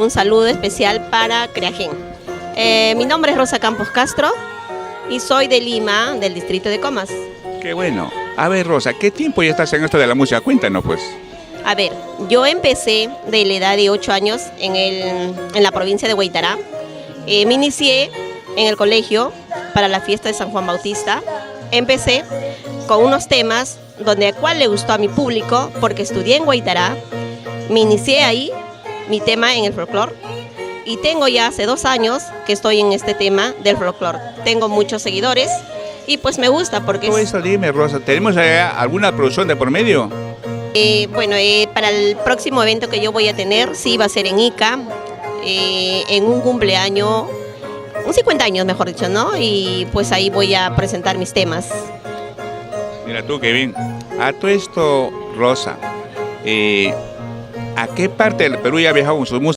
un saludo especial para Creagen. Mi nombre es Rosa Campos Castro y soy de Lima, del distrito de Comas. Qué bueno. A ver, Rosa, ¿qué tiempo ya estás en esto de la música? Cuéntanos, pues. A ver, yo empecé de la edad de 8 años en la provincia de Huaytará. Me inicié en el colegio para la fiesta de San Juan Bautista. Empecé con unos temas donde a cual le gustó a mi público, porque estudié en Huaytará. Me inicié ahí, mi tema en el folclore. Y tengo ya hace 2 años que estoy en este tema del folclore. Tengo muchos seguidores y pues me gusta porque... Todo eso, dime, Rosa, ¿tenemos alguna producción de por medio? Para el próximo evento que yo voy a tener, sí va a ser en Ica, en un cumpleaños, un 50 años mejor dicho, ¿no? Y pues ahí voy a presentar mis temas. Mira tú, qué bien. A todo esto, Rosa, ¿a qué parte del Perú ya ha viajado con su música?